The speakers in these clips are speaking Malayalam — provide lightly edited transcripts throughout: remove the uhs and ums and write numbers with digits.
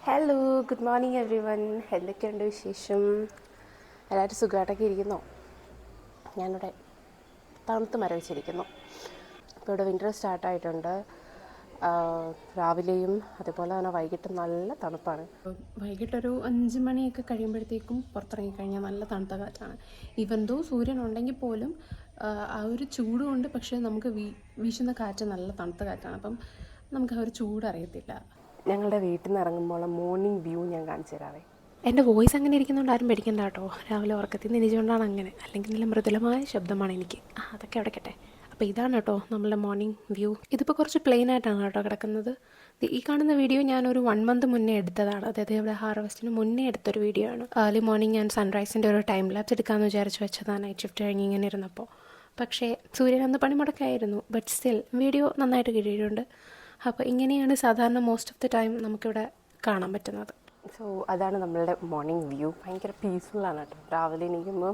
Hello, good morning every one. എന്തൊക്കെയുണ്ട് വിശേഷം? എല്ലാവരും സുഖമായിട്ടൊക്കെ ഇരിക്കുന്നോ? ഞാനിവിടെ തണുത്ത് മരവിച്ചിരിക്കുന്നു. ഇപ്പോൾ ഇവിടെ വിൻ്റർ സ്റ്റാർട്ടായിട്ടുണ്ട്. രാവിലെയും അതുപോലെ തന്നെ വൈകിട്ട് നല്ല തണുപ്പാണ്. വൈകിട്ടൊരു 5 മണിയൊക്കെ കഴിയുമ്പോഴത്തേക്കും പുറത്തിറങ്ങിക്കഴിഞ്ഞാൽ നല്ല തണുത്ത കാറ്റാണ്. ഈവൻ ദോ സൂര്യൻ ഉണ്ടെങ്കിൽ പോലും ആ ഒരു ചൂടുകൊണ്ട് പക്ഷേ നമുക്ക് വീശുന്ന കാറ്റ് നല്ല തണുത്ത കാറ്റാണ്. അപ്പം നമുക്ക് ആ ഒരു ചൂടറിയത്തില്ല. ഞങ്ങളുടെ വീട്ടിൽ നിന്ന് ഇറങ്ങുമ്പോൾ മോർണിംഗ് വ്യൂ ഞാൻ കാണിച്ചു തരാവേ. എൻ്റെ വോയിസ് അങ്ങനെ ഇരിക്കുന്നതുകൊണ്ട് ആരും പേടിക്കണ്ട കേട്ടോ. രാവിലെ ഉറക്കത്തിൽ നിന്ന് എണീച്ചുകൊണ്ടാണ് അങ്ങനെ, അല്ലെങ്കിൽ നല്ല മൃദുലമായ ശബ്ദമാണ് എനിക്ക്. അതൊക്കെ അവിടെക്കട്ടെ. അപ്പോൾ ഇതാണ് കേട്ടോ നമ്മളുടെ മോർണിംഗ് വ്യൂ. ഇതിപ്പോൾ കുറച്ച് പ്ലെയിൻ ആയിട്ടാണ് കേട്ടോ കിടക്കുന്നത്. ഈ കാണുന്ന വീഡിയോ ഞാനൊരു 1 month മുന്നേ എടുത്തതാണ്. അതായത് ഇവിടെ ഹാർവസ്റ്റിന് മുന്നേ എടുത്തൊരു വീഡിയോ ആണ്. ഏർലി മോർണിംഗ് ഞാൻ സൺറൈസിൻ്റെ ഒരു ടൈം ലാപ്സ് എടുക്കാമെന്ന് വിചാരിച്ച് വെച്ചതാണ് നൈറ്റ് ഷിഫ്റ്റ് കഴിഞ്ഞ് ഇങ്ങനെ ഇരുന്നപ്പോൾ. പക്ഷേ സൂര്യൻ അന്ന് പണിമുടക്കായിരുന്നു. ബട്ട് സ്റ്റിൽ വീഡിയോ നന്നായിട്ട് കിട്ടിയിട്ടുണ്ട്. അപ്പോൾ ഇങ്ങനെയാണ് സാധാരണ മോസ്റ്റ് ഓഫ് ദി ടൈം നമുക്കിവിടെ കാണാൻ പറ്റുന്നത്. സോ അതാണ് നമ്മളുടെ മോർണിംഗ് വ്യൂ. ഭയങ്കര പീസ്ഫുള്ളാണ് കേട്ടോ. രാവിലെ എണീക്കുമ്പോൾ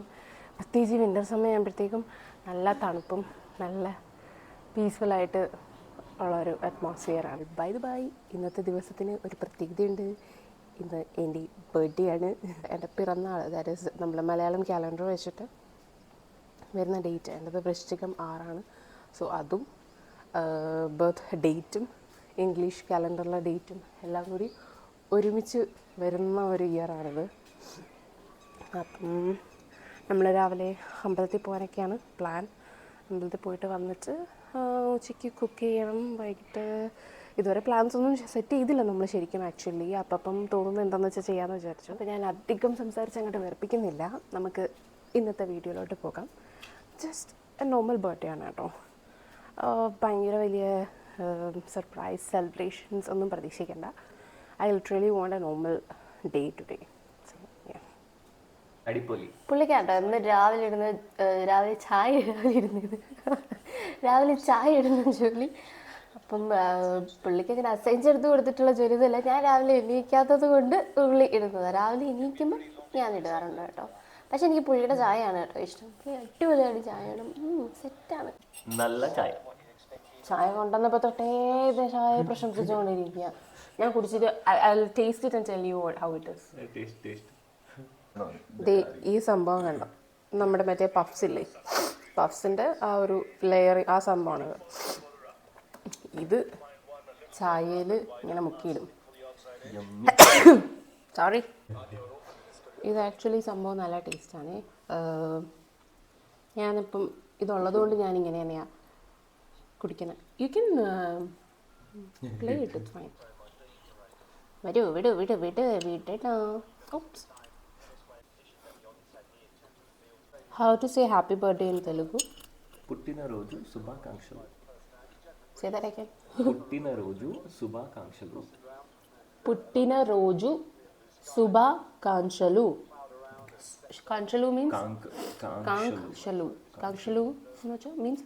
പ്രത്യേകിച്ച് വിൻ്റർ സമയം ആകുമ്പോഴത്തേക്കും നല്ല തണുപ്പും നല്ല പീസ്ഫുള്ളായിട്ട് ഉള്ളൊരു അറ്റ്മോസ്ഫിയറാണ്. ബൈ ഇന്നത്തെ ദിവസത്തിന് ഒരു പ്രത്യേകതയുണ്ട്. ഇന്ന് എൻ്റെ ബർത്ത്ഡേ ആണ്. എൻ്റെ പിറന്നാൾ, ദാറ്റ് ഈസ് നമ്മൾ മലയാളം ക്യാലണ്ടർ വെച്ചിട്ട് വരുന്ന ഡേറ്റ് എൻ്റെത് വൃശ്ചികം 6 സോ അതും ബർത്ത് ഡേറ്റും ഇംഗ്ലീഷ് ക്യാലണ്ടറിലെ ഡേറ്റും എല്ലാം കൂടി ഒരുമിച്ച് വരുന്ന ഒരു ഇയറാണിത്. അപ്പം നമ്മൾ രാവിലെ അമ്പലത്തിൽ പോകാനൊക്കെയാണ് പ്ലാൻ. അമ്പലത്തിൽ പോയിട്ട് വന്നിട്ട് ഉച്ചയ്ക്ക് കുക്ക് ചെയ്യണം. വൈകിട്ട് ഇതുവരെ പ്ലാൻസ് ഒന്നും സെറ്റ് ചെയ്തില്ല നമ്മൾ ശരിക്കും. ആക്ച്വലി അപ്പം തോന്നുന്നത് എന്താണെന്ന് വെച്ചാൽ ചെയ്യാമെന്ന് വിചാരിച്ചു. അപ്പോൾ ഞാൻ അധികം സംസാരിച്ച് അങ്ങോട്ട് വെറുപ്പിക്കുന്നില്ല. നമുക്ക് ഇന്നത്തെ വീഡിയോയിലോട്ട് പോകാം. ജസ്റ്റ് എ നോർമൽ ബർത്ത്ഡേ ആണ് കേട്ടോ. ഭയങ്കര വലിയ സർപ്രൈസ് സെലിബ്രേഷൻസ് ഒന്നും പ്രതീക്ഷിക്കേണ്ട. I literally want a normal day today. അടിപൊളി പുള്ളിക്കാട്ടോ ഇന്ന് രാവിലെ ചായ ഇടുന്ന ജോലി. അപ്പം പുള്ളിക്ക് അങ്ങനെ അസൈൻസ് എടുത്ത് കൊടുത്തിട്ടുള്ള ജോലി ഒന്നുമല്ല. ഞാൻ രാവിലെ എണീക്കാത്തത് കൊണ്ട് പുള്ളി ഇടുന്നത്. രാവിലെ എണീക്കുമ്പോൾ ഞാൻ ഇടാറുണ്ട് കേട്ടോ. പക്ഷെ എനിക്ക് പുള്ളിയുടെ ചായയാണ് കേട്ടോ ഇഷ്ടം. അടിപൊളിയാണ് ചായയാണ്, സെറ്റാണ്. നല്ല ചായ കൊണ്ടുവന്നപ്പോൾ തൊട്ടേ ഇത് ചായ പ്രശംസിച്ചുകൊണ്ടിരിക്കുക. ഞാൻ കുടിച്ചിട്ട് taste it and tell you how it is. ഈ സംഭവം കണ്ടോ, നമ്മുടെ മറ്റേ പഫ്സ് ഇല്ലേ, പഫ്സിൻ്റെ ആ ഒരു ലെയറിങ്, ആ സംഭവമാണ് ഇത്. ചായയിൽ ഇങ്ങനെ മുക്കിയിടും. സോറി. ഇത് ആക്ച്വലി സംഭവം നല്ല ടേസ്റ്റാണ്. ഞാനിപ്പം ഇതുള്ളതുകൊണ്ട് ഞാനിങ്ങനെ തന്നെയാണ് കുടിക്കുന്നത്. You can play it, it's fine. വിടട്ടോ. How to say happy birthday in Telugu? పుట్టినరోజు శుభాకాంక్షలు. Say that again. పుట్టినరోజు శుభాకాంక్షలు. పుట్టినరోజు శుభాకాంక్షలు. కాంక్షలు means కాంక్షలు. కాంక్షలు means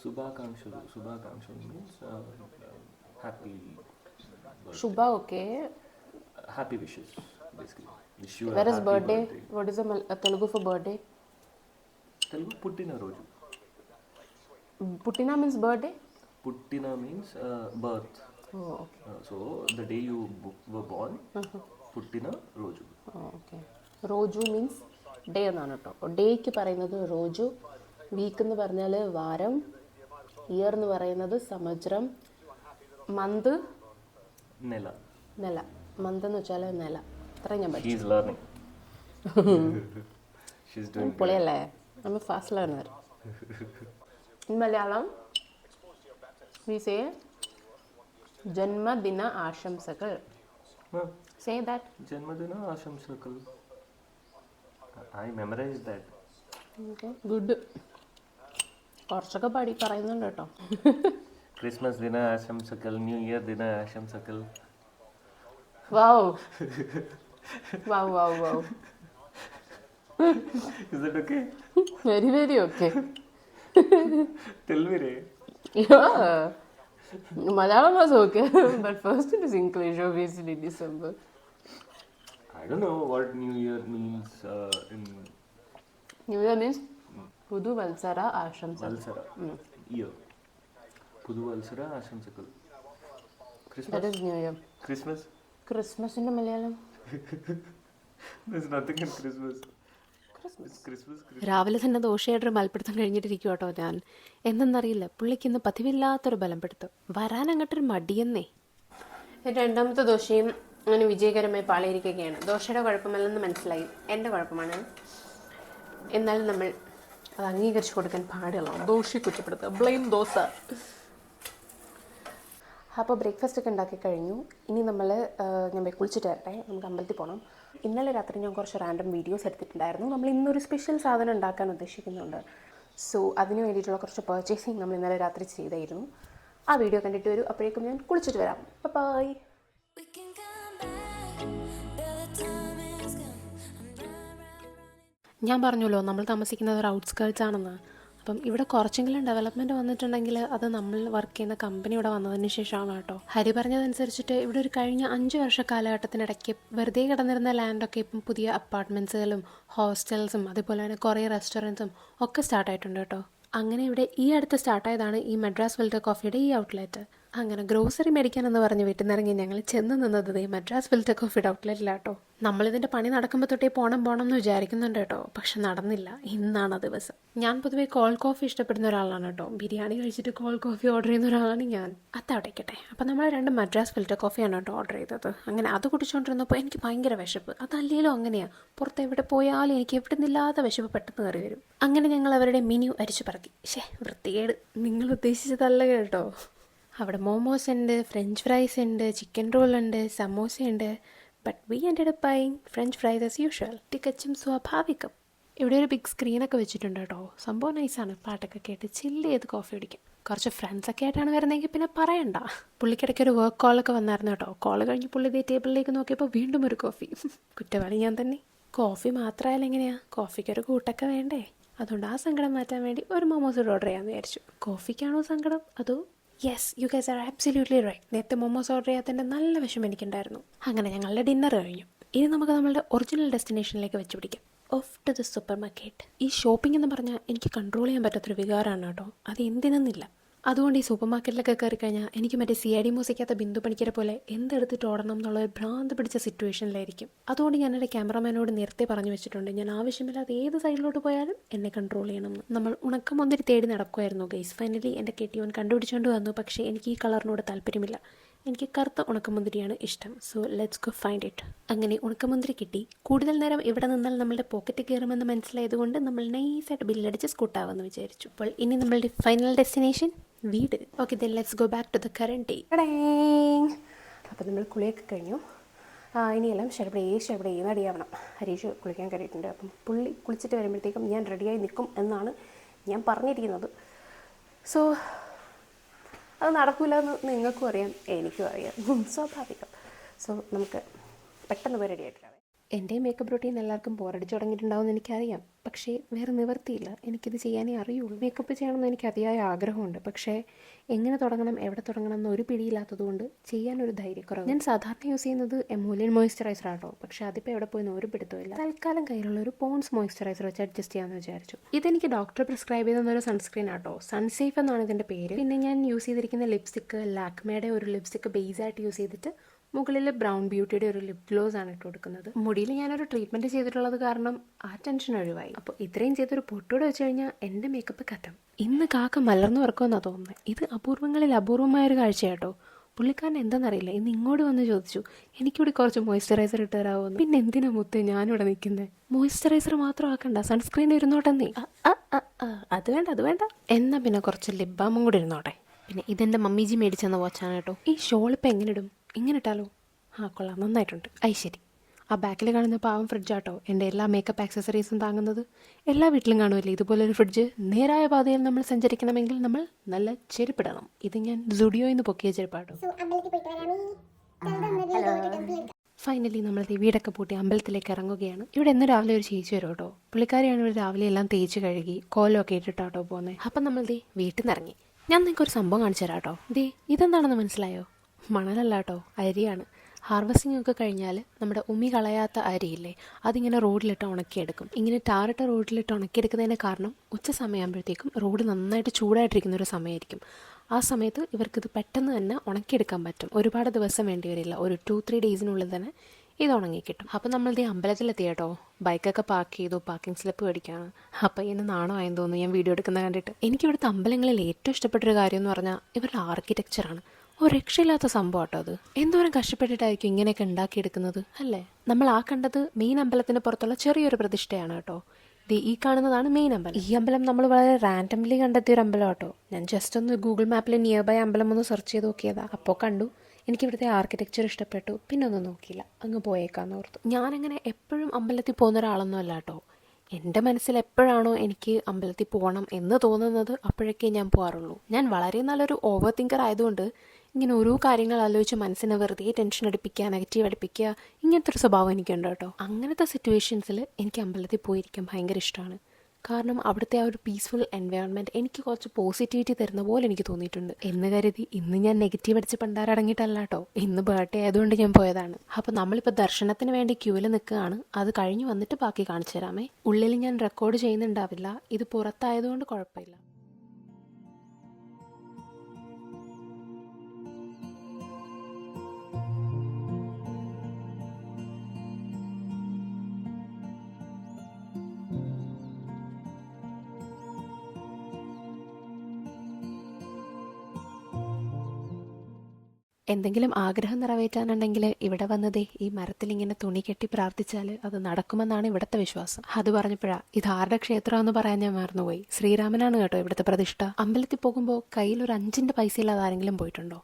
శుభాకాంక్షలు means happy శుభ. Okay. Happy wishes basically. Wish you Where a is happy birthday? What is the Telugu for birthday? Telugu పుట్టినరోజు. Puttina means birthday? Puttina means birth. Oh, okay. So the day you were born, పుట్టినరోజు. Oh, okay. Roju means day എന്നാണ് കേട്ടോ. ഡേക്ക് പറയുന്നത് റോജു. വീക്ക് എന്ന് പറഞ്ഞാൽ വാരം. ഇയർ എന്ന് പറയുന്നത് സംവത്സരം. മന്ത് നെല. മന്ത് എന്ന് വെച്ചാൽ നെല. അത്രയും ഞാൻ പഠിച്ചു. പൊളിയല്ലേ? I'm a fast learner. In Malayalam, we say Janmadina Ashamsakal. Say that. Janmadina Ashamsakal. I memorized that. Okay, good. കുറച്ചൊക്കെ പറയുന്നുണ്ട് കേട്ടോ. ക്രിസ്മസ് ദിന ആശംസകൾ, ന്യൂ ഇയർ ദിന ആശംസകൾ. Wow. Is that okay? Very, very okay. Tell me, Ray. Yeah. Malayalam was okay, but first it is English, obviously, December. I don't know what New Year means in... New Year means Pudu Valsara Ashamsakal. Valsara. Year. Pudu Valsara Ashamsakal. Christmas. That is New Year. Christmas. ക്രിസ്മസിൻ്റെ Malayalam There's nothing in Christmas. It's Christmas. രാവിലെ തന്നെ ദോശയായിട്ടൊരു മൽപ്പിടുത്തം കഴിഞ്ഞിട്ടിരിക്കും കേട്ടോ ഞാൻ. എന്തെന്നറിയില്ല, പുള്ളിക്ക് ഇന്ന് പതിവില്ലാത്തൊരു ബലംപിടുത്തം. വരാൻ അങ്ങോട്ടൊരു മടിയെന്നേ. രണ്ടാമത്തെ ദോശയും അങ്ങനെ വിജയകരമായി പാളിയിരിക്കുകയാണ്. ദോശയുടെ കുഴപ്പമല്ലെന്ന് മനസ്സിലായി, എൻ്റെ കുഴപ്പമാണ്. എന്നാലും നമ്മൾ അത് അംഗീകരിച്ചു കൊടുക്കാൻ പാടുള്ള ദോശയെ കുറ്റപ്പെടുത്തുക. ബ്ലെയിം ദോശ. അപ്പോൾ ബ്രേക്ക്ഫാസ്റ്റ് ഒക്കെ ഉണ്ടാക്കി കഴിഞ്ഞു. ഇനി നമ്മൾ ഞാൻ പോയി കുളിച്ചിട്ട് വരട്ടെ, നമുക്ക് അമ്പലത്തിൽ പോകണം. ഇന്നലെ രാത്രി ഞാൻ കുറച്ച് റാൻഡം വീഡിയോസ് എടുത്തിട്ടുണ്ടായിരുന്നു. നമ്മൾ ഇന്നൊരു സ്പെഷ്യൽ സാധനം ഉണ്ടാക്കാൻ ഉദ്ദേശിക്കുന്നുണ്ട്. സോ അതിന് വേണ്ടിയിട്ടുള്ള കുറച്ച് പർച്ചേസിങ് നമ്മൾ ഇന്നലെ രാത്രി ചെയ്തായിരുന്നു. ആ വീഡിയോ കണ്ടിട്ട് വരും. അപ്പോഴേക്കും ഞാൻ കുളിച്ചിട്ട് വരാം. ബൈ. ഞാൻ പറഞ്ഞല്ലോ നമ്മൾ താമസിക്കുന്നത് ഒരു ഔട്ട്സ്കേർട്സ് ആണെന്ന്. അപ്പം ഇവിടെ കുറച്ചെങ്കിലും ഡെവലപ്മെൻറ്റ് വന്നിട്ടുണ്ടെങ്കിൽ അത് നമ്മൾ വർക്ക് ചെയ്യുന്ന കമ്പനി ഇവിടെ വന്നതിന് ശേഷമാണ് കേട്ടോ. ഹരി പറഞ്ഞതനുസരിച്ചിട്ട് ഇവിടെ ഒരു കഴിഞ്ഞ 5 വർഷ കാലഘട്ടത്തിനിടയ്ക്ക് വെറുതെ കിടന്നിരുന്ന ലാൻഡൊക്കെ ഇപ്പം പുതിയ അപ്പാർട്ട്മെൻറ്റ്സുകളും ഹോസ്റ്റൽസും അതുപോലെ തന്നെ കുറേ റെസ്റ്റോറൻറ്റ്സും ഒക്കെ സ്റ്റാർട്ടായിട്ടുണ്ട് കേട്ടോ. അങ്ങനെ ഇവിടെ ഈ അടുത്ത് സ്റ്റാർട്ടായതാണ് ഈ മദ്രാസ് ഫിൽറ്റർ കോഫിയുടെ ഈ ഔട്ട്ലെറ്റ്. അങ്ങനെ ഗ്രോസറി മേടിക്കാനെന്ന് പറഞ്ഞ് വീട്ടിൽ നിന്നിറങ്ങി ഞങ്ങൾ ചെന്ന് നിന്നത് ഈ മദ്രാസ് ഫിൽറ്റർ കോഫിയുടെ ഔട്ട്ലെറ്റിലാട്ടോ. നമ്മളിതിൻ്റെ പണി നടക്കുമ്പോൾ തൊട്ടേ പോണം എന്ന് വിചാരിക്കുന്നുണ്ട് കേട്ടോ, പക്ഷെ നടന്നില്ല. ഇന്നാണ് ദിവസം. ഞാൻ പൊതുവേ കോൾഡ് കോഫി ഇഷ്ടപ്പെടുന്ന ഒരാളാണ് കേട്ടോ. ബിരിയാണി കഴിച്ചിട്ട് കോൾഡ് കോഫി ഓർഡർ ചെയ്യുന്ന ഒരാളാണ് ഞാൻ. അതവിടേക്കട്ടെ. അപ്പം നമ്മൾ 2 മദ്രാസ് ഫിൽറ്റർ കോഫിയാണ് കേട്ടോ ഓർഡർ ചെയ്തത്. അങ്ങനെ അത് കുടിച്ചുകൊണ്ടിരുന്നപ്പോൾ എനിക്ക് ഭയങ്കര വിശപ്പ്. അതല്ലെങ്കിലും അങ്ങനെയാണ്, പുറത്ത് എവിടെ പോയാലും എനിക്ക് എവിടെ നിന്നില്ലാത്ത വിശപ്പ് പെട്ടെന്ന് കയറി വരും. അങ്ങനെ ഞങ്ങൾ അവരുടെ മെനു അരിച്ചു പറക്കി. വൃത്തികേട്, നിങ്ങൾ ഉദ്ദേശിച്ചതല്ല കേട്ടോ. അവിടെ മോമോസ് ഉണ്ട്, ഫ്രഞ്ച് ഫ്രൈസ് ഉണ്ട്, ചിക്കൻ റോൾ ഉണ്ട്, സമോസ ഉണ്ട്. But we ended up buying French fries as usual. തികച്ചും സ്വാഭാവികം. ഇവിടെ ഒരു ബിഗ് സ്ക്രീനൊക്കെ വെച്ചിട്ടുണ്ട് കേട്ടോ. സംഭവം നൈസാണ്. പാട്ടൊക്കെ കേട്ട് ചില്ല് ചെയ്ത് കോഫി കുടിക്കും. കുറച്ച് ഫ്രണ്ട്സൊക്കെ ആയിട്ടാണ് വരുന്നതെങ്കിൽ പിന്നെ പറയണ്ട. പുള്ളിക്കിടയ്ക്ക് ഒരു വർക്ക് കോളൊക്കെ വന്നായിരുന്നു കേട്ടോ. കോൾ കഴിഞ്ഞ് പുള്ളി ഇതേ ടേബിളിലേക്ക് നോക്കിയപ്പോൾ വീണ്ടും ഒരു കോഫി. കുറ്റവാളി ഞാൻ തന്നെ. കോഫി മാത്രമായാലും എങ്ങനെയാ, കോഫിക്കൊരു കൂട്ടൊക്കെ വേണ്ടേ? അതുകൊണ്ട് ആ സങ്കടം മാറ്റാൻ വേണ്ടി ഒരു മോമോസ് ഓർഡർ ചെയ്യാമെന്ന് വിചാരിച്ചു. കോഫിക്കാണോ സങ്കടം അതോ? Yes, you guys are absolutely right. നേരത്തെ മോമോസ് ഓർഡർ ചെയ്യാത്തതിൻ്റെ നല്ല വിഷമം എനിക്കുണ്ടായിരുന്നു. അങ്ങനെ ഞങ്ങളുടെ ഡിന്നർ കഴിഞ്ഞു. ഇനി നമുക്ക് നമ്മളുടെ ഒറിജിനൽ ഡെസ്റ്റിനേഷനിലേക്ക് വെച്ച് പിടിക്കാം. Of two the super market. ഈ ഷോപ്പിംഗ് എന്ന് പറഞ്ഞാൽ എനിക്ക് കൺട്രോൾ ചെയ്യാൻ പറ്റാത്തൊരു വികാരമാണ് കേട്ടോ. അത് എന്തിനെന്നില്ല. അതുകൊണ്ട് ഈ സൂപ്പർ മാർക്കറ്റിലൊക്കെ കയറി കഴിഞ്ഞാൽ എനിക്ക് മറ്റേ CID മ്യൂസിക്കാത്ത ബിന്ദു പണിക്കരെ പോലെ എന്തെടുത്തിട്ട് ഓടണം എന്നുള്ളൊരു ഭ്രാന്ത് പിടിച്ച സിറ്റുവേഷനിലായിരിക്കും. അതുകൊണ്ട് ഞാൻ എൻ്റെ ക്യാമറമാനോട് നേരത്തെ പറഞ്ഞു വെച്ചിട്ടുണ്ട്, ഞാൻ ആവശ്യമില്ലാതെ ഏത് സൈഡിലോട്ട് പോയാലും എന്നെ കൺട്രോൾ ചെയ്യണമെന്ന്. നമ്മൾ ഉണക്കമുന്തിരി തേടി നടക്കുമായിരുന്നു ഗൈസ്. ഫൈനലി എൻ്റെ കെട്ടിയോൻ കണ്ടുപിടിച്ചുകൊണ്ട് വന്നു. പക്ഷേ എനിക്ക് ഈ കളറിനോട് താല്പര്യമില്ല. എനിക്ക് കറുത്ത ഉണക്കമുന്തിരിയാണ് ഇഷ്ടം. So let's go find it. അങ്ങനെ ഉണക്കമുന്തിരി കിട്ടി. കൂടുതൽ നേരം ഇവിടെ നിന്നാൽ നമ്മളുടെ പോക്കറ്റ് കയറുമെന്ന് മനസ്സിലായതുകൊണ്ട് നമ്മൾ നൈസായിട്ട് ബില്ലടിച്ച് സ്കൂട്ടാവെന്ന് വിചാരിച്ചു. അപ്പോൾ ഇനി നമ്മളുടെ ഫൈനൽ ഡെസ്റ്റിനേഷൻ വീട്. Okay, then let's go back to the current day. അപ്പോൾ നമ്മൾ കുളിയൊക്കെ കഴിഞ്ഞു. ഇനിയെല്ലാം ശരപ്പടേ റെഡിയാവണം. ഹരീഷ് കുളിക്കാൻ കയറിയിട്ടുണ്ട്. അപ്പം പുള്ളി കുളിച്ചിട്ട് വരുമ്പോഴത്തേക്കും ഞാൻ റെഡിയായി നിൽക്കും എന്നാണ് ഞാൻ പറഞ്ഞിരിക്കുന്നത്. സോ അത് നടക്കില്ല എന്ന് നിങ്ങൾക്കും അറിയാം, എനിക്കും അറിയാം, സ്വാഭാവികം. സോ നമുക്ക് പെട്ടെന്ന് പോയി റെഡി ആയിട്ടില്ല. എൻ്റെ മേക്കപ്പ് റൂട്ടീൻ എല്ലാവർക്കും ബോറടിച്ച് തുടങ്ങിയിട്ടുണ്ടാവും എന്ന് എനിക്കറിയാം. പക്ഷേ വേറെ നിവർത്തിയില്ല, എനിക്കിത് ചെയ്യാനേ അറിയുള്ളൂ. മേക്കപ്പ് ചെയ്യണമെന്ന് എനിക്ക് അതിയായ ആഗ്രഹമുണ്ട്. പക്ഷേ എങ്ങനെ തുടങ്ങണം, എവിടെ തുടങ്ങണം എന്ന് ഒരു പിടിയില്ലാത്തതുകൊണ്ട് ചെയ്യാനൊരു ധൈര്യക്കുറവ്. ഞാൻ സാധാരണ യൂസ് ചെയ്യുന്നത് എമോലിയൻ മോയ്സ്ചറൈസർ ആട്ടോ. പക്ഷേ അതിപ്പോൾ എവിടെ പോയി ഒരു പിടുത്തമില്ല. തൽക്കാലം കയ്യിലുള്ള ഒരു പോൺസ് മോയ്സ്ചറൈസർ വെച്ച് അഡ്ജസ്റ്റ് ചെയ്യാമെന്ന് വിചാരിച്ചു. ഇതെനിക്ക് ഡോക്ടർ പ്രിസ്ക്രൈബ് ചെയ്തെന്നൊരു സൺസ്ക്രീൻ ആട്ടോ. സൺസേഫ് എന്നാണ് ഇതിൻ്റെ പേര്. പിന്നെ ഞാൻ യൂസ് ചെയ്തിരിക്കുന്ന ലിപ്സ്റ്റിക്ക് ലാക്മേയുടെ ഒരു ലിപ്സ്റ്റിക്ക് ബേസായിട്ട് യൂസ് ചെയ്തിട്ട് മുകളിൽ ബ്രൗൺ ബ്യൂട്ടിയുടെ ഒരു ലിപ് ഗ്ലോസ് ആണ് ഇട്ട് കൊടുക്കുന്നത്. മുടിയിൽ ഞാനൊരു ട്രീറ്റ്മെൻറ്റ് ചെയ്തിട്ടുള്ളത് കാരണം ആ ടെൻഷൻ ഒഴിവായി. അപ്പോൾ ഇത്രയും ചെയ്തൊരു പൊട്ടൂടെ വെച്ച് കഴിഞ്ഞാൽ എൻ്റെ മേക്കപ്പ് കറ്റം. ഇന്ന് കാക്ക മലർന്നു വറക്കുമെന്നാണ് തോന്നുന്നത്. ഇത് അപൂർവങ്ങളിൽ അപൂർവമായൊരു കാഴ്ചയാട്ടോ. പുള്ളിക്കാരൻ എന്താണെന്നറിയില്ല, ഇന്ന് ഇങ്ങോട്ട് വന്ന് ചോദിച്ചു എനിക്കിവിടെ കുറച്ച് മോയ്സ്ചറൈസർ ഇട്ട് തരാമോന്ന്. പിന്നെ എന്തിനാ മുത്തേ ഞാനിവിടെ നിൽക്കുന്നത്? മോയ്സ്ചറൈസർ മാത്രം ആക്കണ്ട, സൺസ്ക്രീൻ ഇരുന്നോട്ടെന്നേ. അത് വേണ്ട. എന്നാൽ പിന്നെ കുറച്ച് ലിപ് ബാമും കൂടി ഇരുന്നോട്ടെ. പിന്നെ ഇതെൻ്റെ മമ്മീജി മേടിച്ചെന്ന വാച്ചാണ് കേട്ടോ. ഈ ഷോളിപ്പോൾ എങ്ങനെ ഇടും? ഇങ്ങനെ ഇട്ടാലോ? കൊള്ളാം, നന്നായിട്ടുണ്ട്. ശരി. ആ ബാക്കിൽ കാണുന്ന പാവം ഫ്രിഡ്ജാട്ടോ എൻ്റെ എല്ലാ മേക്കപ്പ് ആക്സസറീസും താങ്ങുന്നത്. എല്ലാ വീട്ടിലും കാണുമല്ലേ ഇതുപോലൊരു ഫ്രിഡ്ജ്. നേരായ പാതയിൽ നമ്മൾ സഞ്ചരിക്കണമെങ്കിൽ നമ്മൾ നല്ല ചെരുപ്പിടണം. ഇത് ഞാൻ സുഡിയോയിൽ നിന്ന് പൊക്കിയ ചെരുപ്പാട്ടോ. ഫൈനലി നമ്മൾ വീടൊക്കെ പൂട്ടി അമ്പലത്തിലേക്ക് ഇറങ്ങുകയാണ്. ഇവിടെ ഇന്ന് രാവിലെ ഒരു ചേച്ചി വരും കേട്ടോ. പുള്ളിക്കാരിയാണ് ഇവിടെ രാവിലെ എല്ലാം തേച്ച് കഴുകി കോലമൊക്കെ ഇട്ടിട്ടാട്ടോ പോകുന്നത്. അപ്പം നമ്മൾ വീട്ടിൽ നിന്ന് ഇറങ്ങി. ഞാൻ നിങ്ങൾക്ക് ഒരു സംഭവം കാണിച്ചു തരാം കേട്ടോ. ഇതെന്താണെന്ന് മനസ്സിലായോ? മണലല്ല കേട്ടോ, അരിയാണ്. ഹാർവസ്റ്റിംഗ് ഒക്കെ കഴിഞ്ഞാൽ നമ്മുടെ ഉമി കളയാത്ത അരിയില്ലേ, അതിങ്ങനെ റോഡിലിട്ട് ഉണക്കിയെടുക്കും. ഇങ്ങനെ ടാറിട്ട റോഡിലിട്ട് ഉണക്കിയെടുക്കുന്നതിന് കാരണം ഉച്ച സമയമാകുമ്പോഴത്തേക്കും റോഡ് നന്നായിട്ട് ചൂടായിട്ടിരിക്കുന്ന ഒരു സമയമായിരിക്കും. ആ സമയത്ത് ഇവർക്കിത് പെട്ടെന്ന് തന്നെ ഉണക്കിയെടുക്കാൻ പറ്റും. ഒരുപാട് ദിവസം വേണ്ടി വരില്ല, ഒരു 2-3 ഡേയ്സിനുള്ളിൽ തന്നെ ഇത് ഉണങ്ങി കിട്ടും. അപ്പോൾ നമ്മളിത് അമ്പലത്തിലെത്തി കേട്ടോ. ബൈക്കൊക്കെ പാർക്ക് ചെയ്തു, പാർക്കിംഗ് സ്ലിപ്പ് മേടിക്കുകയാണ്. അപ്പോൾ ഇന്ന് നാണമായെന്ന് തോന്നുന്നു ഞാൻ വീഡിയോ എടുക്കുന്ന കണ്ടിട്ട്. എനിക്കിവിടുത്തെ അമ്പലങ്ങളിൽ ഏറ്റവും ഇഷ്ടപ്പെട്ടൊരു കാര്യം എന്ന് പറഞ്ഞാൽ ഇവരുടെ ആർക്കിടെക്ചറാണ്. ഒരു രക്ഷയില്ലാത്ത സംഭവം കേട്ടോ അത്. എന്തോരം കഷ്ടപ്പെട്ടിട്ടായിരിക്കും ഇങ്ങനെയൊക്കെ ഉണ്ടാക്കിയെടുക്കുന്നത് അല്ലേ. നമ്മൾ ആ കണ്ടത് മെയിൻ അമ്പലത്തിന് പുറത്തുള്ള ചെറിയൊരു പ്രതിഷ്ഠയാണ് കേട്ടോ. ഈ കാണുന്നതാണ് മെയിൻ അമ്പലം. ഈ അമ്പലം നമ്മൾ വളരെ റാൻഡംലി കണ്ടെത്തിയ ഒരു അമ്പലം കേട്ടോ. ഞാൻ ജസ്റ്റ് ഒന്ന് ഗൂഗിൾ മാപ്പിൽ നിയർ ബൈ അമ്പലം ഒന്ന് സെർച്ച് ചെയ്ത് നോക്കിയതാ. അപ്പോൾ കണ്ടു, എനിക്കിവിടുത്തെ ആർക്കിടെക്ചർ ഇഷ്ടപ്പെട്ടു. പിന്നെ ഒന്നും നോക്കിയില്ല, അങ്ങ് പോയേക്കാന്ന് ഓർത്തു. ഞാനങ്ങനെ എപ്പോഴും അമ്പലത്തിൽ പോകുന്ന ഒരാളൊന്നും അല്ല കേട്ടോ. എൻ്റെ മനസ്സിൽ എപ്പോഴാണോ എനിക്ക് അമ്പലത്തിൽ പോകണം എന്ന് തോന്നുന്നത് അപ്പോഴൊക്കെ ഞാൻ പോകാറുള്ളൂ. ഞാൻ വളരെ നല്ലൊരു ഓവർ തിങ്കർ ആയതുകൊണ്ട് ഇങ്ങനെ ഓരോ കാര്യങ്ങൾ ആലോചിച്ച് മനസ്സിനെ വെറുതെ ടെൻഷൻ അടിപ്പിക്കുക, നെഗറ്റീവ് അടിപ്പിക്കുക, ഇങ്ങനത്തെ ഒരു സ്വഭാവം എനിക്കുണ്ട് കേട്ടോ. അങ്ങനത്തെ സിറ്റുവേഷൻസിൽ എനിക്ക് അമ്പലത്തിൽ പോയിരിക്കാൻ ഭയങ്കര ഇഷ്ടമാണ്. കാരണം അവിടുത്തെ ആ ഒരു പീസ്ഫുൾ എൻവയോൺമെൻറ്റ് എനിക്ക് കുറച്ച് പോസിറ്റിവിറ്റി തരുന്ന പോലെ എനിക്ക് തോന്നിയിട്ടുണ്ട്. എന്ന് കരുതി ഇന്ന് ഞാൻ നെഗറ്റീവ് അടിച്ച് പണ്ടാരടങ്ങിയിട്ടല്ല കേട്ടോ. ഇന്ന് ബർത്ത്ഡേ ആയതുകൊണ്ട് ഞാൻ പോയതാണ്. അപ്പോൾ നമ്മളിപ്പോൾ ദർശനത്തിന് വേണ്ടി ക്യൂവിൽ നിൽക്കുകയാണ്. അത് കഴിഞ്ഞ് വന്നിട്ട് ബാക്കി കാണിച്ചു തരാമേ. ഉള്ളിൽ ഞാൻ റെക്കോർഡ് ചെയ്യുന്നുണ്ടാവില്ല, ഇത് പുറത്തായതുകൊണ്ട് കുഴപ്പമില്ല. എന്തെങ്കിലും ആഗ്രഹം നിറവേറ്റാനുണ്ടെങ്കിൽ ഇവിടെ വന്നതേ ഈ മരത്തിൽ ഇങ്ങനെ തുണി കെട്ടി പ്രാർത്ഥിച്ചാൽ അത് നടക്കുമെന്നാണ് ഇവിടുത്തെ വിശ്വാസം. അത് പറഞ്ഞപ്പോഴാണ് ഇത് ആരുടെ ക്ഷേത്രമെന്ന് പറയാൻ ഞാൻ മറന്നുപോയി. ശ്രീരാമനാണ് കേട്ടോ ഇവിടുത്തെ പ്രതിഷ്ഠ. അമ്പലത്തിൽ പോകുമ്പോൾ കയ്യിൽ ഒരു 5 പൈസ ഇല്ലാതെ ആരെങ്കിലും പോയിട്ടുണ്ടോ?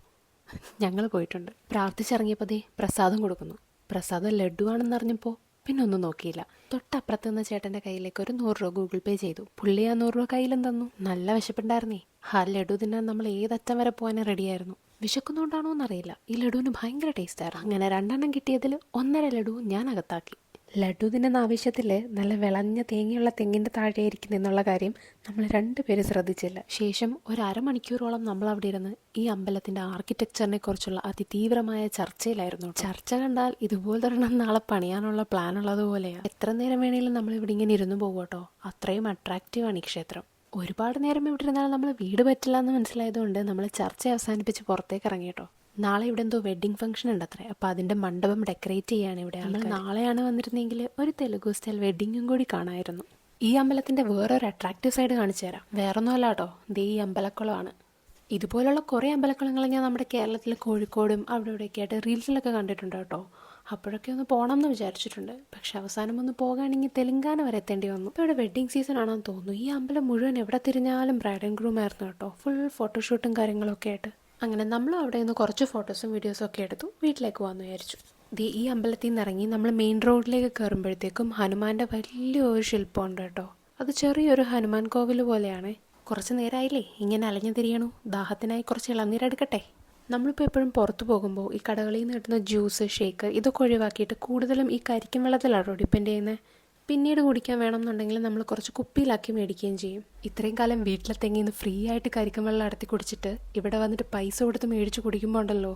ഞങ്ങൾ പോയിട്ടുണ്ട്. പ്രാർത്ഥിച്ചിറങ്ങിയപ്പോൾ പ്രസാദം കൊടുക്കുന്നു. പ്രസാദം ലഡുവാണെന്ന് അറിഞ്ഞപ്പോൾ പിന്നെ ഒന്നും നോക്കിയില്ല. തൊട്ടപ്പുറത്ത് നിന്ന് ചേട്ടൻ്റെ കയ്യിലേക്ക് ഒരു 100 രൂപ ഗൂഗിൾ പേ ചെയ്തു. പുള്ളി ആ 100 രൂപ കയ്യിലും തന്നു. നല്ല വിശപ്പുണ്ടായിരുന്നേ. ആ ലഡു തിന്നാൻ നമ്മൾ ഏതറ്റം വരെ പോകാനും റെഡിയായിരുന്നു. വിശക്കുന്നോണ്ടാണോ എന്നറിയില്ല, ഈ ലഡുവിന് ഭയങ്കര ടേസ്റ്റായിരുന്നു. അങ്ങനെ 2 എണ്ണം കിട്ടിയതിൽ 1.5 ലഡു ഞാൻ അകത്താക്കി. ലഡു തിന്നുന്ന ആവശ്യത്തിൽ നല്ല വിളഞ്ഞ തേങ്ങയുള്ള തെങ്ങിൻ്റെ താഴെ ഇരിക്കുന്നു എന്നുള്ള കാര്യം നമ്മൾ 2 പേര് ശ്രദ്ധിച്ചില്ല. ശേഷം ഒരു അരമണിക്കൂറോളം നമ്മൾ അവിടെ ഇരുന്ന് ഈ അമ്പലത്തിൻ്റെ ആർക്കിടെക്ചറിനെ കുറിച്ചുള്ള അതിതീവ്രമായ ചർച്ചയിലായിരുന്നു. ചർച്ച കണ്ടാൽ ഇതുപോലെ തന്നെ നാളെ പണിയാനുള്ള പ്ലാൻ ഉള്ളതുപോലെയാണ്. എത്ര നേരം വേണേലും നമ്മൾ ഇവിടെ ഇങ്ങനെ ഇരുന്ന് പോകട്ടോ. അത്രയും അട്രാക്റ്റീവാണ് ഈ ക്ഷേത്രം. ഒരുപാട് നേരം ഇവിടെ ഇരുന്നാലും നമ്മൾ വീട് പറ്റില്ല എന്ന് മനസ്സിലായതുകൊണ്ട് നമ്മൾ ചർച്ച അവസാനിപ്പിച്ച് പുറത്തേക്ക് ഇറങ്ങി കേട്ടോ. നാളെ ഇവിടെ എന്തോ വെഡ്ഡിങ് ഫംഗ്ഷൻ ഉണ്ട് അത്രേ. അപ്പോൾ അതിൻ്റെ മണ്ഡപം ഡെക്കറേറ്റ് ചെയ്യാണ് ഇവിടെ. നമ്മൾ നാളെയാണ് വന്നിരുന്നെങ്കിൽ ഒരു തെലുഗു സ്റ്റൈൽ വെഡ്ഡിങ്ങും കൂടി കാണാമായിരുന്നു. ഈ അമ്പലത്തിൻ്റെ വേറൊരു അട്രാക്റ്റീവ് സൈഡ് കാണിച്ചു തരാം. വേറൊന്നുമല്ല കേട്ടോ, ദേ ഈ അമ്പലക്കുളമാണ്. ഇതുപോലുള്ള കുറേ അമ്പലക്കുളങ്ങൾ ഞാൻ നമ്മുടെ കേരളത്തിലെ കോഴിക്കോടും അവിടെ ഇവിടെയൊക്കെ ആയിട്ട് റീൽസിലൊക്കെ കണ്ടിട്ടുണ്ട് കേട്ടോ. അപ്പോഴൊക്കെ ഒന്ന് പോകണം എന്ന് വിചാരിച്ചിട്ടുണ്ട്. പക്ഷെ അവസാനം ഒന്ന് പോകുകയാണെങ്കിൽ തെലങ്കാന വരെ എത്തേണ്ടി വന്നു. ഇപ്പോൾ ഇവിടെ വെഡ്ഡിങ് സീസൺ ആണെന്ന് തോന്നുന്നു. ഈ അമ്പലം മുഴുവൻ എവിടെ തിരിഞ്ഞാലും ബ്രൈഡ് ആൻഡ് ഗ്രൂം ആയിരുന്നു കേട്ടോ. ഫുൾ ഫോട്ടോഷൂട്ടും കാര്യങ്ങളൊക്കെ ആയിട്ട്. അങ്ങനെ നമ്മളും അവിടെ നിന്ന് കുറച്ച് ഫോട്ടോസും വീഡിയോസും ഒക്കെ എടുത്തു വീട്ടിലേക്ക് പോകാമെന്ന് വിചാരിച്ചു. ഈ അമ്പലത്തിൽ നിന്ന് ഇറങ്ങി നമ്മൾ മെയിൻ റോഡിലേക്ക് കയറുമ്പോഴത്തേക്കും ഹനുമാൻ്റെ വലിയൊരു ശില്പമുണ്ട് കേട്ടോ. അത് ചെറിയൊരു ഹനുമാൻ കോവിൽ പോലെയാണ്. കുറച്ച് നേരമായില്ലേ ഇങ്ങനെ അലഞ്ഞു തിരിയണു. ദാഹത്തിനായി കുറച്ച് ഇളനീരെടുക്കട്ടെ. നമ്മളിപ്പോൾ എപ്പോഴും പുറത്ത് പോകുമ്പോൾ ഈ കടകളിൽ നിന്ന് കിട്ടുന്ന ജ്യൂസ്, ഷേക്ക് ഇതൊക്കെ ഒഴിവാക്കിയിട്ട് കൂടുതലും ഈ കരിക്കും വെള്ളത്തിലാണോ ഡിപ്പെൻഡ് ചെയ്യുന്നത്. പിന്നീട് കുടിക്കാൻ വേണമെന്നുണ്ടെങ്കിൽ നമ്മൾ കുറച്ച് കുപ്പിയിലാക്കി മേടിക്കുകയും ചെയ്യും. ഇത്രയും കാലം വീട്ടിലെ തെങ്ങിൽ നിന്ന് ഫ്രീ ആയിട്ട് കരിക്കും വെള്ളം അടത്തി കുടിച്ചിട്ട് ഇവിടെ വന്നിട്ട് പൈസ കൊടുത്ത് മേടിച്ച് കുടിക്കുമ്പോൾ ഉണ്ടല്ലോ,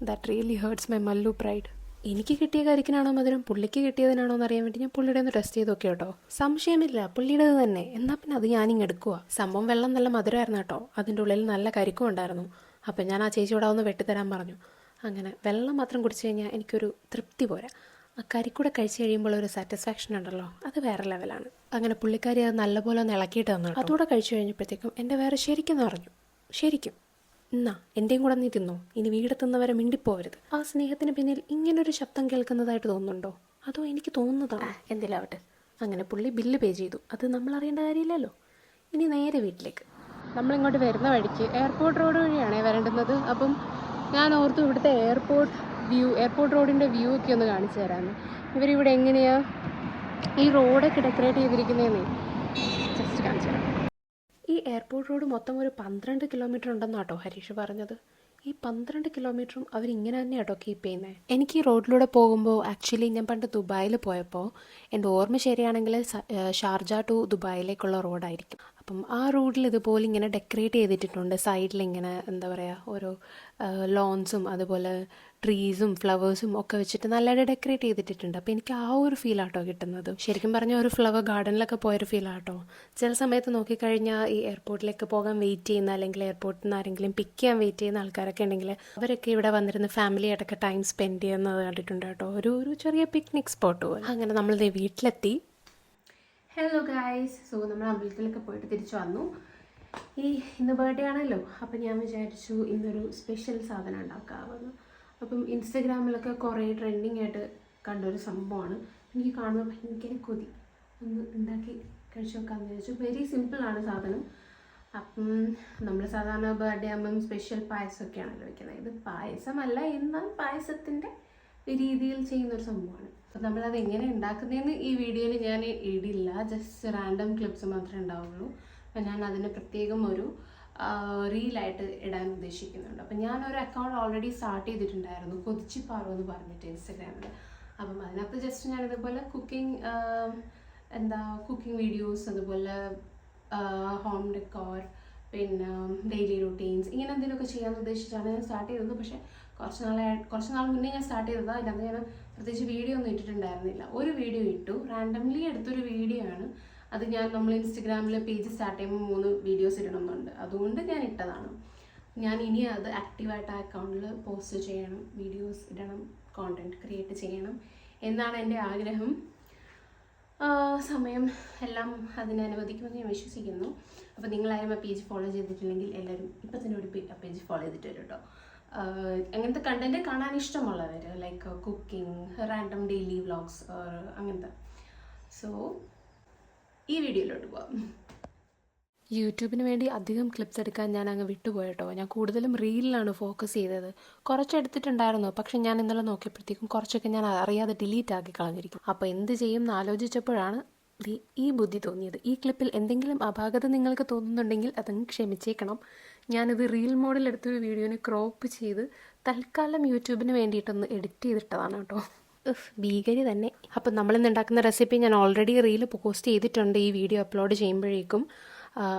that really hertz my Mallu pride. എനിക്ക് കിട്ടിയ കരിക്കിനാണോ മധുരം പുള്ളിക്ക് കിട്ടിയതിനാണോ എന്ന് അറിയാൻ വേണ്ടി ഞാൻ പുള്ളിയുടെ ഒന്ന് ടെസ്റ്റ് ചെയ്ത് നോക്കി കേട്ടോ. സംശയമില്ല, പുള്ളിയുടേത് തന്നെ. എന്നാൽ പിന്നെ അത് ഞാനിങ്ങ് എടുക്കുക. സംഭവം വെള്ളം നല്ല മധുരമായിരുന്നു കേട്ടോ. അതിൻ്റെ ഉള്ളിൽ നല്ല കരിക്കും ഉണ്ടായിരുന്നു. അപ്പം ഞാൻ ആ ചേച്ചിയോട് ഒന്ന് വെട്ടിത്തരാൻ പറഞ്ഞു. അങ്ങനെ വെള്ളം മാത്രം കുടിച്ചു കഴിഞ്ഞാൽ എനിക്കൊരു തൃപ്തി പോരാ. ആ കരിക്കൂടെ കഴിച്ച് കഴിയുമ്പോൾ ഒരു സാറ്റിസ്ഫാക്ഷൻ ഉണ്ടല്ലോ, അത് വേറെ ലെവലാണ്. അങ്ങനെ പുള്ളിക്കാരി അത് നല്ലപോലെ ഒന്ന് ഇളക്കിയിട്ട് തന്നു. അതുകൂടെ കഴിച്ചു കഴിഞ്ഞപ്പോഴത്തേക്കും എൻ്റെ വേറെ ശരിക്കും നിറഞ്ഞു. ശരിക്കും എന്നാ എൻ്റെയും കൂടെ നീ തിന്നോ, ഇനി വീടെത്തുന്നവരെ മിണ്ടിപ്പോവരുത്. ആ സ്നേഹത്തിന് പിന്നിൽ ഇങ്ങനൊരു ശബ്ദം കേൾക്കുന്നതായിട്ട് തോന്നുന്നുണ്ടോ, അതോ എനിക്ക് തോന്നുന്നതാണ്? എന്തിലാവട്ടെ. അങ്ങനെ പുള്ളി ബില്ല് പേ ചെയ്തു. അത് നമ്മൾ അറിയേണ്ട കാര്യമില്ലല്ലോ. ഇനി നേരെ വീട്ടിലേക്ക്. നമ്മളിങ്ങോട്ട് വരുന്ന വഴിക്ക് എയർപോർട്ട് റോഡ് വഴിയാണേ വരേണ്ടുന്നത്. അപ്പം ഞാൻ ഓർത്തു ഇവിടുത്തെ എയർപോർട്ട് റോഡിൻ്റെ വ്യൂ ഒക്കെ ഒന്ന് കാണിച്ചു തരാമെന്ന്. ഇവരിവിടെ എങ്ങനെയാണ് ഈ റോഡൊക്കെ ഡെക്കറേറ്റ് ചെയ്തിരിക്കുന്നതെന്നേ ജസ്റ്റ് കാണിച്ചു തരാം. ഈ എയർപോർട്ട് റോഡ് മൊത്തം ഒരു 12 കിലോമീറ്റർ ഉണ്ടെന്നാട്ടോ ഹരീഷ് പറഞ്ഞത്. ഈ 12 കിലോമീറ്ററും അവരിങ്ങനെ തന്നെയാട്ടോ കീപ്പ് ചെയ്യുന്നത്. എനിക്ക് ഈ റോഡിലൂടെ പോകുമ്പോൾ ആക്ച്വലി ഞാൻ പണ്ട് ദുബായിൽ പോയപ്പോൾ എൻ്റെ ഓർമ്മ ശരിയാണെങ്കിൽ ഷാർജ ടു ദുബായിലേക്കുള്ള റോഡായിരിക്കും. അപ്പം ആ റോഡിൽ ഇതുപോലെ ഇങ്ങനെ ഡെക്കറേറ്റ് ചെയ്തിട്ടുണ്ട്. സൈഡിലിങ്ങനെ എന്താ പറയുക, ഓരോ ലോൺസും അതുപോലെ ട്രീസും ഫ്ലവേഴ്സും ഒക്കെ വെച്ചിട്ട് നല്ലതായിട്ട് ഡെക്കറേറ്റ് ചെയ്തിട്ടുണ്ട്. അപ്പോൾ എനിക്ക് ആ ഒരു ഫീലാട്ടോ കിട്ടുന്നത്. ശരിക്കും പറഞ്ഞാൽ ഒരു ഫ്ലവർ ഗാർഡനിലൊക്കെ പോയൊരു ഫീലാട്ടോ. ചില സമയത്ത് നോക്കിക്കഴിഞ്ഞാൽ ഈ എയർപോർട്ടിലേക്ക് പോകാൻ വെയിറ്റ് ചെയ്യുന്ന, അല്ലെങ്കിൽ എയർപോർട്ടിൽ നിന്ന് ആരെങ്കിലും പിക്ക് ചെയ്യാൻ വെയിറ്റ് ചെയ്യുന്ന ആൾക്കാരൊക്കെ ഉണ്ടെങ്കിൽ അവരൊക്കെ ഇവിടെ വന്നിരുന്ന് ഫാമിലിയായിട്ടൊക്കെ ടൈം സ്പെൻഡ് ചെയ്യുന്നത് കണ്ടിട്ടുണ്ട് കേട്ടോ. ഒരു ചെറിയ പിക്നിക് സ്പോട്ട് പോലെ. അങ്ങനെ നമ്മളിത് വീട്ടിലെത്തി. ഹലോ ഗായ്സ്, സോ നമ്മൾ അമ്പലത്തിലൊക്കെ പോയിട്ട് തിരിച്ചു വന്നു. ഇന്ന് ബർത്ത്ഡേ ആണല്ലോ, അപ്പം ഞാൻ വിചാരിച്ചു ഇന്നൊരു സ്പെഷ്യൽ സാധനം ഉണ്ടാക്കാമെന്ന്. അപ്പം ഇൻസ്റ്റഗ്രാമിലൊക്കെ കുറേ ട്രെൻഡിങ് ആയിട്ട് കണ്ടൊരു സംഭവമാണ്. എനിക്ക് കാണുമ്പോൾ ഭയങ്കര കൊതി, ഒന്ന് ഉണ്ടാക്കി കഴിച്ചു നോക്കാമെന്ന് വിചാരിച്ചു. വെരി സിമ്പിളാണ് സാധനം. അപ്പം നമ്മൾ സാധാരണ ബർത്ത്ഡേ ആകുമ്പം സ്പെഷ്യൽ പായസമൊക്കെയാണല്ലോ വയ്ക്കുന്നത്. ഇത് പായസമല്ല, എന്നാൽ പായസത്തിൻ്റെ രീതിയിൽ ചെയ്യുന്നൊരു സംഭവമാണ്. അപ്പം നമ്മളത് എങ്ങനെ ഉണ്ടാക്കുന്നതെന്ന് ഈ വീഡിയോയിൽ ഞാൻ ഇടില്ല, ജസ്റ്റ് റാൻഡം ക്ലിപ്സ് മാത്രമേ ഉണ്ടാവുള്ളൂ. അപ്പം ഞാൻ അതിന് പ്രത്യേകം ഒരു റീലായിട്ട് ഇടാൻ ഉദ്ദേശിക്കുന്നുണ്ട്. അപ്പം ഞാനൊരു അക്കൗണ്ട് ഓൾറെഡി സ്റ്റാർട്ട് ചെയ്തിട്ടുണ്ടായിരുന്നു, കൊതിച്ചിപ്പാറോ എന്ന് പറഞ്ഞിട്ട് ഇൻസ്റ്റഗ്രാമിൽ. അപ്പം അതിനകത്ത് ജസ്റ്റ് ഞാനിതുപോലെ കുക്കിംഗ് വീഡിയോസ്, അതുപോലെ ഹോം ഡെക്കോർ, പിന്നെ ഡെയിലി റൂട്ടീൻസ്, ഇങ്ങനെ എന്തെങ്കിലുമൊക്കെ ചെയ്യാൻ ഉദ്ദേശിച്ചാണ് ഞാൻ സ്റ്റാർട്ട് ചെയ്തത്. പക്ഷേ കുറച്ച് നാൾ മുന്നേ ഞാൻ സ്റ്റാർട്ട് ചെയ്തതാണ്. അതിനകത്ത് ഞാൻ പ്രത്യേകിച്ച് വീഡിയോ ഒന്നും ഇട്ടിട്ടുണ്ടായിരുന്നില്ല. ഒരു വീഡിയോ ഇട്ടു, റാൻഡംലി എടുത്തൊരു വീഡിയോ ആണ് അത്. നമ്മൾ ഇൻസ്റ്റഗ്രാമിൽ പേജ് സ്റ്റാർട്ട് ചെയ്യുമ്പോൾ 3 വീഡിയോസ് ഇടണമെന്നുണ്ട്, അതുകൊണ്ട് ഞാൻ ഇട്ടതാണ്. ഞാൻ ഇനി അത് ആക്റ്റീവായിട്ട് ആ അക്കൗണ്ടിൽ പോസ്റ്റ് ചെയ്യണം, വീഡിയോസ് ഇടണം, കോണ്ടൻറ്റ് ക്രിയേറ്റ് ചെയ്യണം എന്നാണ് എൻ്റെ ആഗ്രഹം. സമയം എല്ലാം അതിനെ അനുവദിക്കുമെന്ന് ഞാൻ വിശ്വസിക്കുന്നു. അപ്പോൾ നിങ്ങളാരും ആ പേജ് ഫോളോ ചെയ്തിട്ടില്ലെങ്കിൽ എല്ലാവരും ഇപ്പം തന്നെ ഒരു പേജ് ഫോളോ ചെയ്തിട്ട് വരും കേട്ടോ. അങ്ങനത്തെ കണ്ടൻറ്റ് കാണാൻ ഇഷ്ടമുള്ളവർ, like cooking, random daily vlogs അങ്ങനത്തെ. സോ ഈ വീഡിയോയിലോട്ട് പോകാം. യൂട്യൂബിന് വേണ്ടി അധികം ക്ലിപ്സ് എടുക്കാൻ ഞാൻ അങ്ങ് വിട്ടുപോയിട്ടോ. ഞാൻ കൂടുതലും റീലിലാണ് ഫോക്കസ് ചെയ്തത്. കുറച്ചെടുത്തിട്ടുണ്ടായിരുന്നു, പക്ഷെ ഞാൻ ഇന്നലെ നോക്കിയപ്പോഴത്തേക്കും കുറച്ചൊക്കെ ഞാൻ അറിയാതെ ഡിലീറ്റ് ആക്കി കളഞ്ഞിരിക്കും. അപ്പോൾ എന്ത് ചെയ്യും എന്ന് ആലോചിച്ചപ്പോഴാണ് ഈ ബുദ്ധി തോന്നിയത്. ഈ ക്ലിപ്പിൽ എന്തെങ്കിലും അപാകത നിങ്ങൾക്ക് തോന്നുന്നുണ്ടെങ്കിൽ അതങ്ങ് ക്ഷമിച്ചേക്കണം. ഞാനിത് റീൽ മോഡിൽ എടുത്തൊരു വീഡിയോനെ ക്രോപ്പ് ചെയ്ത് തൽക്കാലം യൂട്യൂബിന് വേണ്ടിയിട്ടൊന്ന് എഡിറ്റ് ചെയ്തിട്ടതാണ് കേട്ടോ. ഭീകരി തന്നെ. അപ്പം നമ്മളിന്ന് ഉണ്ടാക്കുന്ന റെസിപ്പി ഞാൻ ഓൾറെഡി റീൽ പോസ്റ്റ് ചെയ്തിട്ടുണ്ട് ഈ വീഡിയോ അപ്ലോഡ് ചെയ്യുമ്പോഴേക്കും.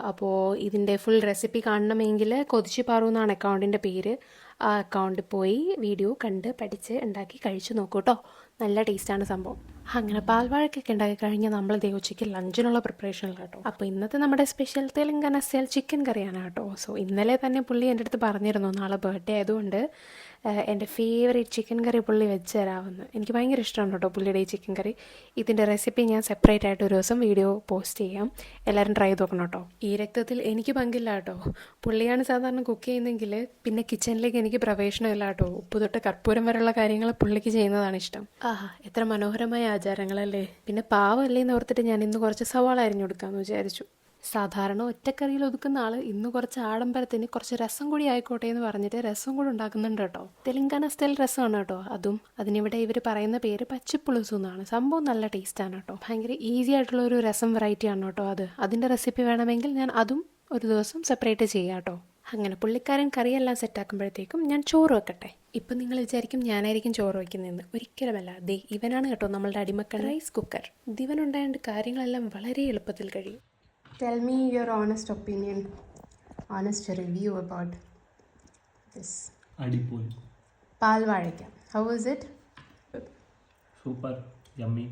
അപ്പോൾ ഇതിൻ്റെ ഫുൾ റെസിപ്പി കാണണമെങ്കിൽ കൊതിച്ചിപ്പാറു എന്നാണ് അക്കൗണ്ടിൻ്റെ പേര്. ആ അക്കൗണ്ടിൽ പോയി വീഡിയോ കണ്ട് പഠിച്ച് ഉണ്ടാക്കി കഴിച്ചു നോക്കൂ കേട്ടോ. നല്ല ടേസ്റ്റാണ് സംഭവം. അങ്ങനെ പാൽവാഴക്കൊക്കെ ഉണ്ടാക്കി കഴിഞ്ഞാൽ നമ്മൾ ഉച്ചയ്ക്ക് ലഞ്ചിനുള്ള പ്രിപ്പറേഷനിലാണ് കേട്ടോ. അപ്പോൾ ഇന്നത്തെ നമ്മുടെ സ്പെഷ്യൽ തെലങ്കാന സ്റ്റൈൽ ചിക്കൻ കറിയാണ് കേട്ടോ. സോ ഇന്നലെ തന്നെ പുള്ളി എൻ്റെ അടുത്ത് പറഞ്ഞിരുന്നു നാളെ ബർത്ത്ഡേ ആയതുകൊണ്ട് എൻ്റെ ഫേവറേറ്റ് ചിക്കൻ കറി പുള്ളി വെച്ച് തരാമെന്ന്. എനിക്ക് ഭയങ്കര ഇഷ്ടമാണ് കേട്ടോ പുള്ളിയുടെ ഈ ചിക്കൻ കറി. ഇതിൻ്റെ റെസിപ്പി ഞാൻ സെപ്പറേറ്റ് ആയിട്ട് ഒരു ദിവസം വീഡിയോ പോസ്റ്റ് ചെയ്യാം, എല്ലാവരും ട്രൈ ചെയ്ത് നോക്കണം കേട്ടോ. ഈ രക്തത്തിൽ എനിക്ക് പങ്കില്ല കേട്ടോ. പുള്ളിയാണ് സാധാരണ കുക്ക് ചെയ്യുന്നെങ്കിൽ പിന്നെ കിച്ചണിലേക്ക് എനിക്ക് പ്രവേശനമില്ല കേട്ടോ. ഉപ്പ് തൊട്ട് കർപ്പൂരം വരെയുള്ള കാര്യങ്ങൾ പുള്ളിക്ക് ചെയ്യുന്നതാണ് ഇഷ്ടം. എത്ര മനോഹരമായ ആചാരങ്ങളല്ലേ. പിന്നെ പാവമല്ലേ എന്ന് ഓർത്തിട്ട് ഞാൻ ഇന്ന് കുറച്ച് സവാള അരിഞ്ഞു കൊടുക്കാമെന്ന് വിചാരിച്ചു. സാധാരണ ഒറ്റക്കറിയിൽ ഒതുക്കുന്ന ആൾ ഇന്ന് കുറച്ച് ആഡംബരത്തിന് കുറച്ച് രസം കൂടി ആയിക്കോട്ടെ എന്ന് പറഞ്ഞിട്ട് രസം കൂടി ഉണ്ടാക്കുന്നുണ്ട് കേട്ടോ. തെലങ്കാന സ്റ്റൈൽ രസമാണ് കേട്ടോ. അതിനിവിടെ ഇവർ പറയുന്ന പേര് പച്ചിപ്പുളുസു എന്നാണ്. സംഭവം നല്ല ടേസ്റ്റാണ് കേട്ടോ. ഭയങ്കര ഈസി ആയിട്ടുള്ള ഒരു രസം വെറൈറ്റി ആണ് കേട്ടോ അത്. അതിൻ്റെ റെസിപ്പി വേണമെങ്കിൽ ഞാൻ അതും ഒരു ദിവസം സെപ്പറേറ്റ് ചെയ്യാം കേട്ടോ. അങ്ങനെ പുള്ളിക്കാരൻ കറിയെല്ലാം സെറ്റാക്കുമ്പോഴത്തേക്കും ഞാൻ ചോറ് വെക്കട്ടെ. ഇപ്പം നിങ്ങൾ വിചാരിക്കും ഞാനായിരിക്കും ചോറ് വയ്ക്കുന്നതെന്ന്. ഒരിക്കലുമല്ല. ഇവനാണ് കേട്ടോ നമ്മളുടെ അടിമക്കൾ റൈസ് കുക്കർ. ഇവനുണ്ടായതുകൊണ്ട് കാര്യങ്ങളെല്ലാം വളരെ എളുപ്പത്തിൽ കഴിയും. Tell me your honest opinion, honest review about this. Adipoli. Pal Vazhika. How was it? Super yummy.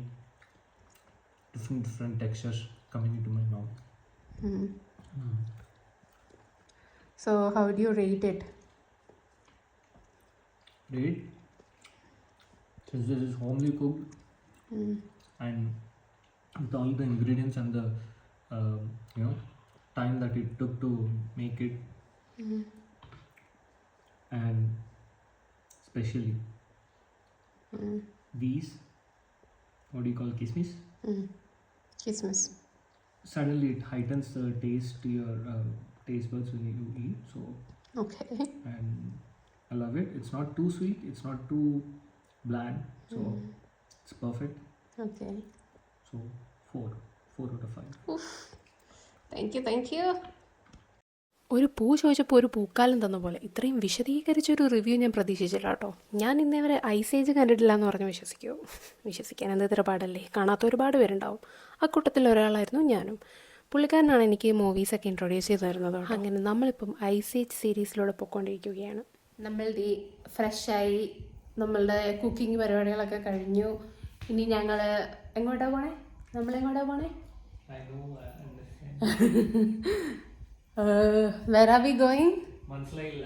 Different textures coming into my mouth. So how do you rate it? Rate? Since this is homely cooked and with all the ingredients and the time that it took to make it, and especially these, what do you call kismis? Kismis. Suddenly it heightens the taste to your taste buds when you eat. So Okay. and I love it. It's not too sweet, it's not too bland, so it's perfect. Okay. So 4 out of 5. Oof. Thank you. ഒരു പൂ ചോദിച്ചപ്പോൾ ഒരു പൂക്കാലം തന്ന പോലെ ഇത്രയും വിശദീകരിച്ചൊരു റിവ്യൂ ഞാൻ പ്രതീക്ഷിച്ചില്ല കേട്ടോ. ഞാൻ ഇന്നേ വരെ ഐസേജ് കണ്ടിട്ടില്ല എന്ന് പറഞ്ഞ് വിശ്വസിക്കാൻ എന്ത് ഇത്ര പാടല്ലേ. കാണാത്ത ഒരുപാട് പേരുണ്ടാവും. ആ കൂട്ടത്തിൽ ഒരാളായിരുന്നു ഞാനും. പുള്ളിക്കാരനാണ് എനിക്ക് മൂവീസൊക്കെ ഇൻട്രൊഡ്യൂസ് ചെയ്ത് തരുന്നത്. അങ്ങനെ നമ്മളിപ്പം ഐസേജ് സീരീസിലൂടെ പോയിക്കൊണ്ടിരിക്കുകയാണ്. നമ്മൾ ഫ്രഷായി നമ്മളുടെ കുക്കിംഗ് പരിപാടികളൊക്കെ കഴിഞ്ഞു. ഇനി ഞങ്ങൾ എങ്ങോട്ടാ പോണേ? നമ്മളെങ്ങോട്ടാ പോണേ? Where are we going? മനസ്സിലായില്ല.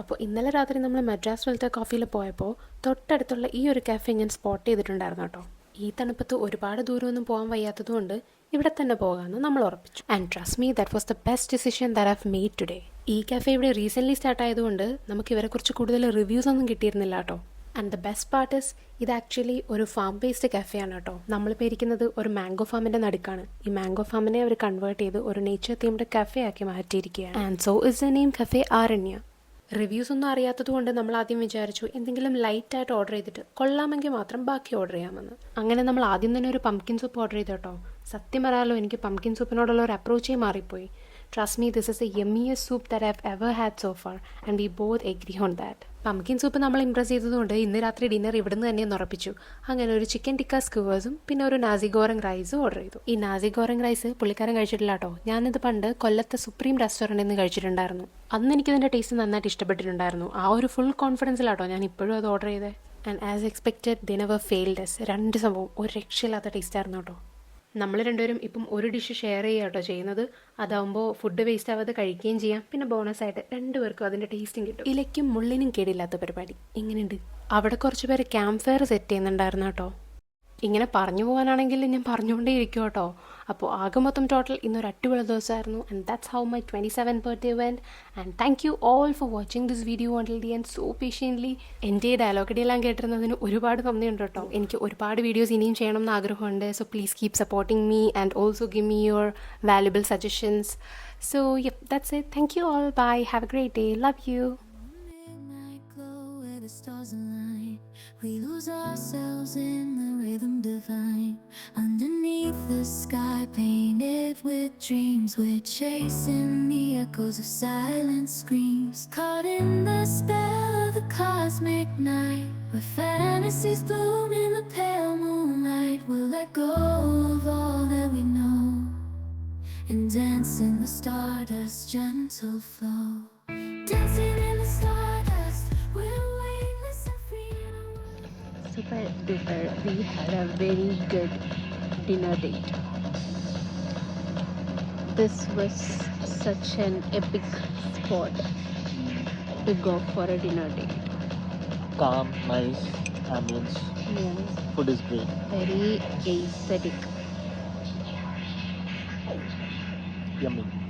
അപ്പോൾ ഇന്നലെ രാത്രി നമ്മൾ മദ്രാസ് ഫിൽറ്റർ കോഫിയിൽ പോയപ്പോൾ തൊട്ടടുത്തുള്ള ഈ ഒരു കാഫെ ഞാൻ സ്പോട്ട് ചെയ്തിട്ടുണ്ടായിരുന്നു കേട്ടോ. ഈ തണുപ്പത്ത് ഒരുപാട് ദൂരമൊന്നും പോകാൻ വയ്യാത്തതുകൊണ്ട് ഇവിടെ തന്നെ പോകാമെന്ന് നമ്മൾ ഉറപ്പിച്ചു. And trust me, that was the best decision that I've made today. ഈ കാഫെ ഇവിടെ റീസെൻ്റ്ലി സ്റ്റാർട്ട് ആയതുകൊണ്ട് നമുക്ക് ഇവരെക്കുറിച്ച് കൂടുതൽ റിവ്യൂസ് ഒന്നും കിട്ടിയിരുന്നില്ല കേട്ടോ. And the best part is ഇത് ആക്ച്വലി ഒരു ഫാം ബേസ്ഡ് കഫേയാണ് കേട്ടോ. നമ്മളിപ്പോൾ ഇരിക്കുന്നത് ഒരു മാംഗോ ഫാമിൻ്റെ നടുക്കാണ്. ഈ മാംഗോ ഫാമിനെ അവർ കൺവേർട്ട് ചെയ്ത് ഒരു നേച്ചർ തീംഡ് കഫേ ആക്കി മാറ്റിയിരിക്കുകയാണ്. And so is the name cafe Aranya. Reviews ഒന്നും അറിയാത്തത് കൊണ്ട് നമ്മൾ ആദ്യം വിചാരിച്ചു എന്തെങ്കിലും ലൈറ്റായിട്ട് ഓർഡർ ചെയ്തിട്ട് കൊള്ളാമെങ്കിൽ മാത്രം ബാക്കി ഓർഡർ ചെയ്യാമെന്ന്. അങ്ങനെ നമ്മൾ ആദ്യം തന്നെ ഒരു പംകിൻ സൂപ്പ് ഓർഡർ ചെയ്തു കേട്ടോ. സത്യം പറയാലോ, എനിക്ക് പംകിൻ സൂപ്പിനോടുള്ള ഒരു അപ്രോച്ചേ മാറിപ്പോയി. Trust me, this is the yummiest soup that I've ever had so far and we both agree on that. Pumpkin soup നമ്മൾ ഇംപ്രസ് ചെയ്തതുകൊണ്ട് ഇന്ന് രാത്രി ഡിന്നർ ഇവിടുന്ന് തന്നെ ഉറപ്പിച്ചു. അങ്ങനെ ഒരു ചിക്കൻ ടിക്ക സ്ക്യൂവേഴ്സും പിന്നെ ഒരു നാസി ഗോറങ് റൈസും ഓർഡർ ചെയ്തു. ഈ നാസി ഗോറങ് റൈസ് പുള്ളിക്കാരൻ കഴിച്ചിട്ടില്ല കേട്ടോ. ഞാനിത് പണ്ട് കൊല്ലത്തെ സുപ്രീം റെസ്റ്റോറൻറ്റിൽ നിന്ന് കഴിച്ചിട്ടുണ്ടായിരുന്നു. അന്ന് എനിക്കതിൻ്റെ ടേസ്റ്റ് നന്നായിട്ട് ഇഷ്ടപ്പെട്ടിട്ടുണ്ടായിരുന്നു. ആ ഒരു ഫുൾ കോൺഫിഡൻസിലാട്ടോ ഞാൻ ഇപ്പോഴും അത് ഓർഡർ ചെയ്തത്. And as expected they never failed us. രണ്ട് സംഭവം ഒരു രക്ഷയില്ലാത്ത ടേസ്റ്റായിരുന്നു കേട്ടോ. നമ്മൾ രണ്ടുപേരും ഇപ്പം ഒരു ഡിഷ് ഷെയർ ചെയ്യുക കേട്ടോ ചെയ്യുന്നത്. അതാവുമ്പോൾ ഫുഡ് വേസ്റ്റ് ആവാതെ കഴിക്കുകയും ചെയ്യാം. പിന്നെ ബോണസായിട്ട് രണ്ടുപേർക്കും അതിൻ്റെ ടേസ്റ്റും കിട്ടും. ഇലയ്ക്കും മുള്ളിനും കേടില്ലാത്ത പരിപാടി. എങ്ങനെയുണ്ട്? അവിടെ കുറച്ച് പേര് ക്യാമ്പ് ഫയർ സെറ്റ് ചെയ്യുന്നുണ്ടായിരുന്നു കേട്ടോ. ഇങ്ങനെ പറഞ്ഞു പോകാനാണെങ്കിൽ ഞാൻ പറഞ്ഞുകൊണ്ടേ ഇരിക്കും കേട്ടോ. അപ്പോൾ ആകെ മൊത്തം ടോട്ടൽ ഇന്നൊരു അടിപൊളി ദിവസമായിരുന്നു. And that's how my 27th birthday went. And thank you all for watching this video until the end so patiently. എൻ്റെ ഈ ഡയലോഗടിയെല്ലാം കേട്ടിരുന്നതിന് ഒരുപാട് നന്ദിയുണ്ട് കേട്ടോ. എനിക്ക് ഒരുപാട് വീഡിയോസ് ഇനിയും ചെയ്യണം എന്ന് ആഗ്രഹമുണ്ട്. So please keep supporting me and also give me your valuable suggestions. So yep, that's it. Thank you all. Bye. Have a great day. Love you. Stars align, we lose ourselves in the rhythm divine. Underneath the sky painted with dreams, we're chasing the echoes of silent screams. Caught in the spell of the cosmic night, where fantasies bloom in the pale moonlight. We'll let go of all that we know and dance in the stardust's gentle flow. Dancing in the stardust, we're weightless and free. Super duper. We had a very good dinner date. This was such an epic spot to go for a dinner date. Calm, nice ambience. Yes, Food is great. very aesthetic. Yummy.